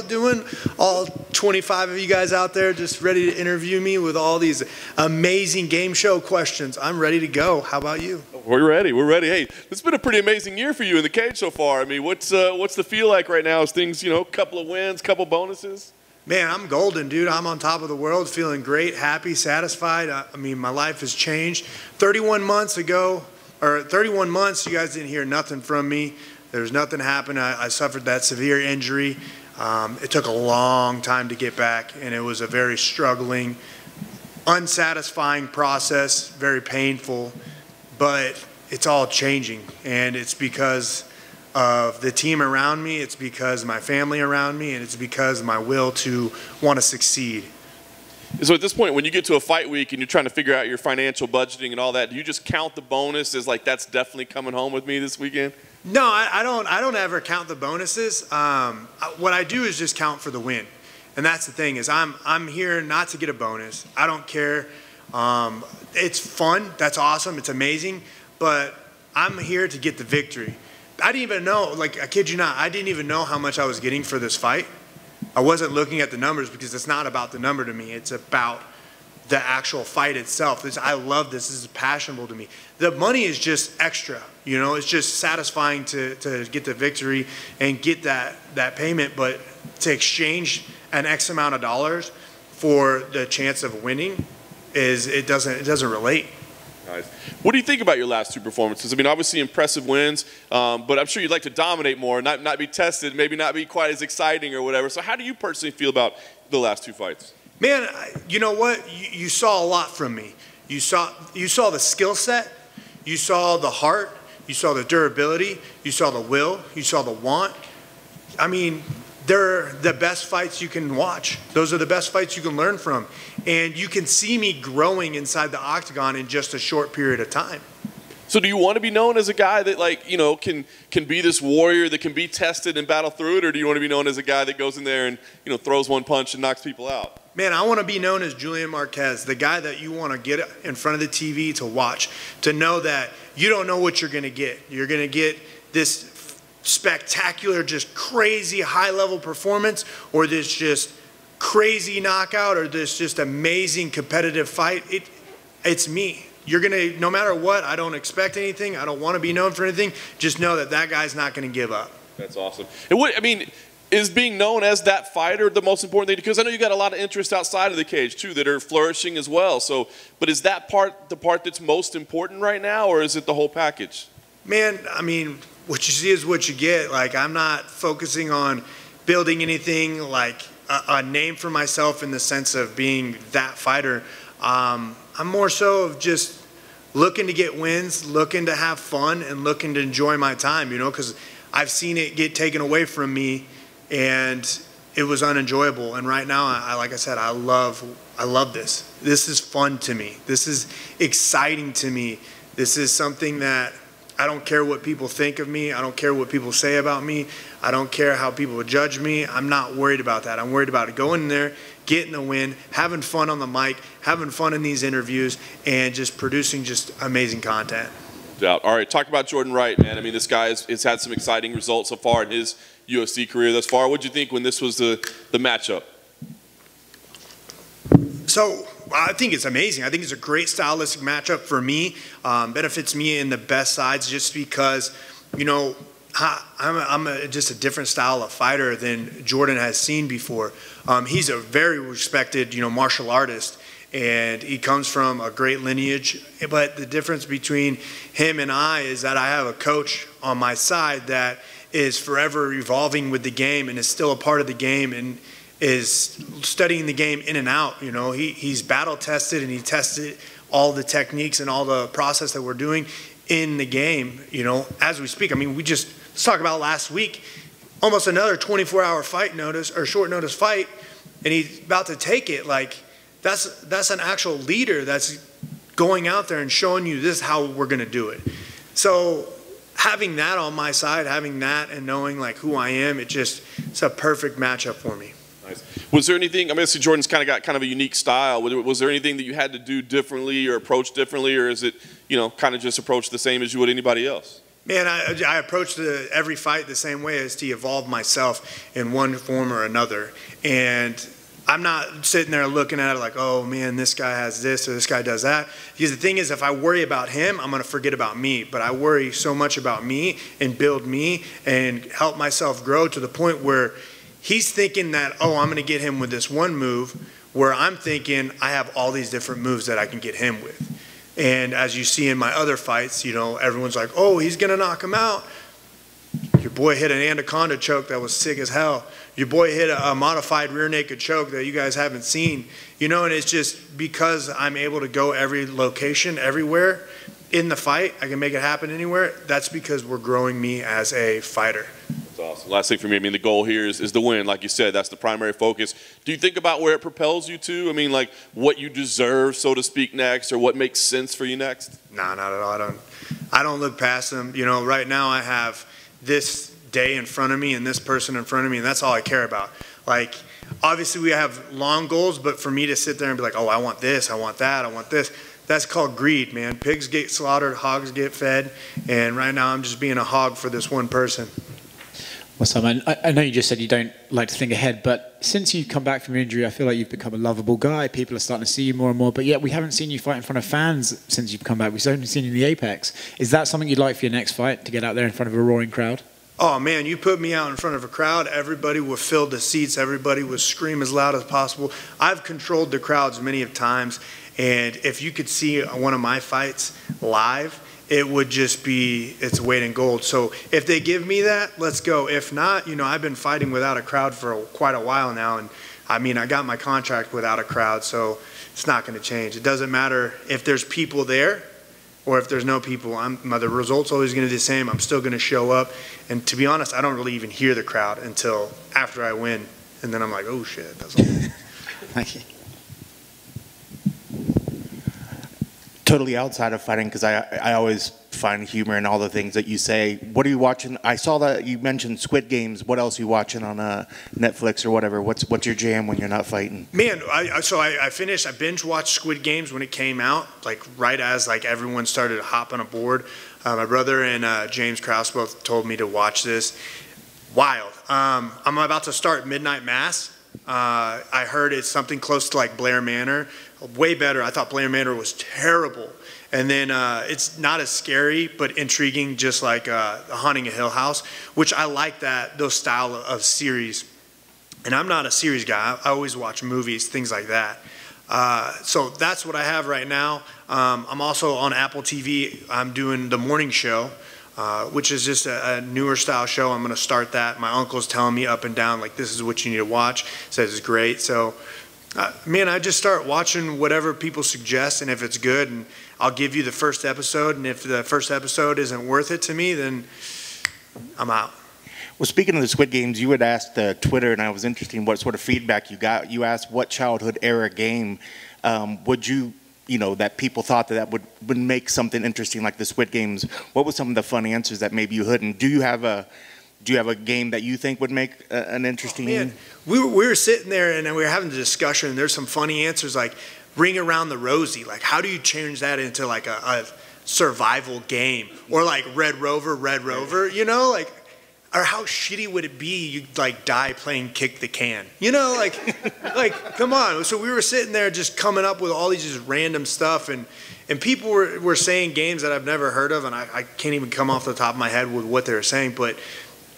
Doing all 25 of you guys out there just ready to interview me with all these amazing game show questions. I'm ready to go. How about you? We're ready. We're ready. Hey, it's been a pretty amazing year for you in the cage so far. I mean, what's the feel like right now? Is things, couple of wins, couple bonuses? Man, I'm golden, dude. I'm on top of the world, feeling great, happy, satisfied. I mean, my life has changed. 31 months ago, or 31 months, you guys didn't hear nothing from me. There's nothing happened. I suffered that severe injury. It took a long time to get back, and it was a very struggling, unsatisfying process, very painful, but it's all changing, and it's because of the team around me, it's because of my family around me, and it's because of my will to want to succeed. So at this point, when you get to a fight week and you're trying to figure out your financial budgeting and all that, do you just count the bonus as like, that's definitely coming home with me this weekend? No, I don't ever count the bonuses. What I do is just count for the win. And that's the thing, is I'm here not to get a bonus. I don't care. It's fun. That's awesome. It's amazing. But I'm here to get the victory. I didn't even know, like, I kid you not, I didn't even know how much I was getting for this fight. I wasn't looking at the numbers because it's not about the number to me. It's about the actual fight itself. I love this. This is passionate to me. The money is just extra. It's just satisfying to get the victory and get that payment, but to exchange an X amount of dollars for the chance of winning it doesn't relate. Nice. What do you think about your last two performances? I mean, obviously impressive wins, but I'm sure you'd like to dominate more, not be tested, maybe not be quite as exciting or whatever. So how do you personally feel about the last two fights? Man, you know what? You saw a lot from me. You saw the skill set, you saw the heart, you saw the durability, you saw the will, you saw the want. I mean, they're the best fights you can watch. Those are the best fights you can learn from. And you can see me growing inside the octagon in just a short period of time. So do you want to be known as a guy that, like, can be this warrior that can be tested and battle through it, or do you want to be known as a guy that goes in there and, throws one punch and knocks people out? Man, I want to be known as Julian Marquez, the guy that you want to get in front of the TV to watch, to know that you don't know what you're going to get. You're going to get this spectacular, just crazy high-level performance, or this just crazy knockout, or this just amazing competitive fight. It's me. You're going to, no matter what, I don't expect anything. I don't want to be known for anything. Just know that guy's not going to give up. That's awesome. And is being known as that fighter the most important thing? Because I know you got a lot of interest outside of the cage too that are flourishing as well. So, but is that part the part that's most important right now, or is it the whole package? Man, I mean, what you see is what you get. Like, I'm not focusing on building anything like a name for myself in the sense of being that fighter. I'm more so of just looking to get wins, looking to have fun, and looking to enjoy my time, because I've seen it get taken away from me, and it was unenjoyable. And right now, like I said, I love this. This is fun to me. This is exciting to me. This is something that I don't care what people think of me. I don't care what people say about me. I don't care how people judge me. I'm not worried about that. I'm worried about going in there, getting the win, having fun on the mic, having fun in these interviews, and just producing just amazing content. All right, talk about Jordan Wright, man. I mean, this guy has had some exciting results so far in his UFC career thus far. What did you think when this was the matchup? So I think it's amazing. I think it's a great stylistic matchup for me. Benefits me in the best sides just because, I'm just a different style of fighter than Jordan has seen before. He's a very respected, martial artist, and he comes from a great lineage. But the difference between him and I is that I have a coach on my side that is forever evolving with the game and is still a part of the game and is studying the game in and out. He's battle tested, and he tested all the techniques and all the process that we're doing in the game, as we speak. I mean, let's talk about last week, almost another 24-hour fight notice, or short notice fight, and he's about to take it. Like, that's an actual leader that's going out there and showing you this is how we're going to do it. So having that on my side, having that and knowing like who I am, it's a perfect matchup for me. Nice. Was there anything, I mean, Jordan's kind of got kind of a unique style. Was there anything that you had to do differently or approach differently, or is it, kind of just approach the same as you would anybody else? Man, I approach every fight the same way, as to evolve myself in one form or another. And I'm not sitting there looking at it like, oh man, this guy has this or this guy does that. Because the thing is, if I worry about him, I'm going to forget about me. But I worry so much about me and build me and help myself grow to the point where he's thinking that, oh, I'm going to get him with this one move, where I'm thinking I have all these different moves that I can get him with. And as you see in my other fights, you know, everyone's like, oh, he's going to knock him out. Your boy hit an anaconda choke that was sick as hell. Your boy hit a modified rear naked choke that you guys haven't seen. You know, and it's just because I'm able to go every location, everywhere in the fight, I can make it happen anywhere. That's because we're growing me as a fighter. That's awesome. Last thing for me, I mean, the goal here is the win. Like you said, that's the primary focus. Do you think about where it propels you to? I mean, like what you deserve, so to speak, next, or what makes sense for you next? No, not at all. I don't look past them. You know, right now I have this day in front of me and this person in front of me, and that's all I care about. Like, obviously we have long goals, but for me to sit there and be like, oh, I want this, I want that, I want this, that's called greed, man. Pigs get slaughtered, hogs get fed, and right now I'm just being a hog for this one person. Well, Simon, I know you just said you don't like to think ahead, but since you've come back from your injury, I feel like you've become a lovable guy. People are starting to see you more and more, but yet we haven't seen you fight in front of fans since you've come back. We've only seen you in the Apex. Is that something you'd like for your next fight, to get out there in front of a roaring crowd? Oh man, you put me out in front of a crowd, everybody will fill the seats, everybody will scream as loud as possible. I've controlled the crowds many of times, and if you could see one of my fights live, it would just be, it's weight in gold. So if they give me that, let's go. If not, you know, I've been fighting without a crowd for quite a while now, and I mean, I got my contract without a crowd, so it's not going to change. It doesn't matter if there's people there or if there's no people. The result's always going to be the same. I'm still going to show up, and to be honest, I don't really even hear the crowd until after I win, and then I'm like, oh shit, that's all. Thank you. Totally outside of fighting, because I always find humor in all the things that you say. What are you watching? I saw that you mentioned Squid Games. What else are you watching on Netflix or whatever? What's your jam when you're not fighting? Man, I binge watched Squid Games when it came out, like right as like everyone started hopping aboard. My brother and James Krause both told me to watch this. Wild. I'm about to start Midnight Mass. I heard it's something close to like Blair Manor. Way better. I thought Blair Manor was terrible. And then it's not as scary, but intriguing, just like Haunting a Hill House, which I like those style of series. And I'm not a series guy. I always watch movies, things like that. So that's what I have right now. I'm also on Apple TV. I'm doing The Morning Show, which is just a newer style show. I'm going to start that. My uncle's telling me up and down, like, this is what you need to watch. Says it's great. So, man, I just start watching whatever people suggest, and if it's good, and I'll give you the first episode, and if the first episode isn't worth it to me, then I'm out. Well, speaking of the Squid Games, you had asked Twitter, and I was interested in what sort of feedback you got. You asked what childhood era game would you know, that people thought that would make something interesting like the Squid Games. What were some of the fun answers that maybe you hadn't? Do you have a game that you think would make an interesting game? We were sitting there and we were having a discussion, and there's some funny answers like Ring Around the Rosie. Like, how do you change that into like a survival game? Or like Red Rover, you know? Like, or how shitty would it be you like die playing kick the can? You know, like come on. So we were sitting there just coming up with all these just random stuff, and people were saying games that I've never heard of, and I can't even come off the top of my head with what they were saying, but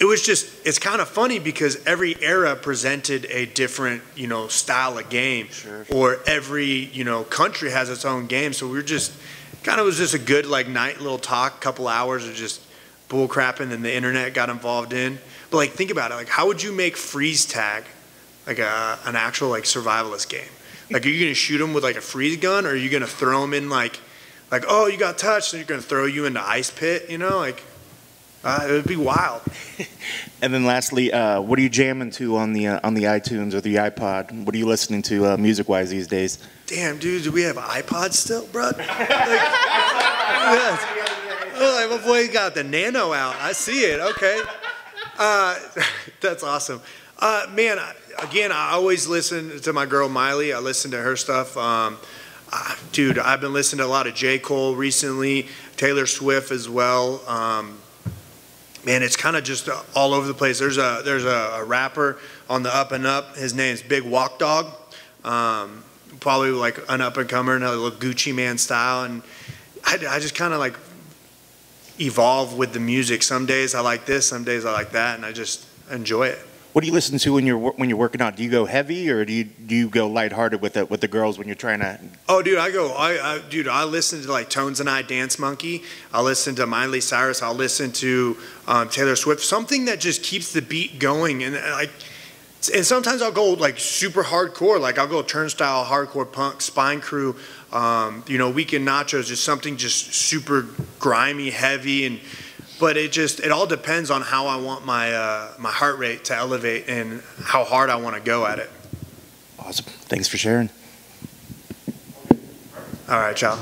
it was just, it's kind of funny because every era presented a different, you know, style of game. Sure. Or every, you know, country has its own game. So we were just, kind of was just a good like night little talk, couple hours of just bull crapping, and the internet got involved in. But like, think about it, like how would you make freeze tag like an actual like survivalist game? Like, are you gonna shoot them with like a freeze gun, or are you gonna throw them in like oh, you got touched, and you're gonna throw you into ice pit, you know, like it would be wild. And then lastly, what are you jamming to on the iTunes or the iPod? What are you listening to music-wise these days? Damn, dude, do we have iPods still, bro? Like, yes. Oh, my boy got the Nano out. I see it. Okay. That's awesome. Man, again, I always listen to my girl Miley. I listen to her stuff. Dude, I've been listening to a lot of J. Cole recently, Taylor Swift as well. man, it's kind of just all over the place. There's a rapper on the up and up. His name's Big Walk Dog. Probably like an up and comer, another little Gucci Man style, and I just kind of like evolve with the music. Some days I like this, some days I like that, and I just enjoy it. What do you listen to when you're working out? Do you go heavy, or do you go lighthearted with the girls when you're trying to? Oh, dude, I listen to like Tones and I, Dance Monkey. I listen to Miley Cyrus. I'll listen to Taylor Swift. Something that just keeps the beat going, and and sometimes I'll go like super hardcore. Like I'll go Turnstile, hardcore punk, Spine Crew, Weekend Nachos. Just something just super grimy, heavy, but it all depends on how I want my heart rate to elevate and how hard I want to go at it. Awesome. Thanks for sharing. All right, ciao.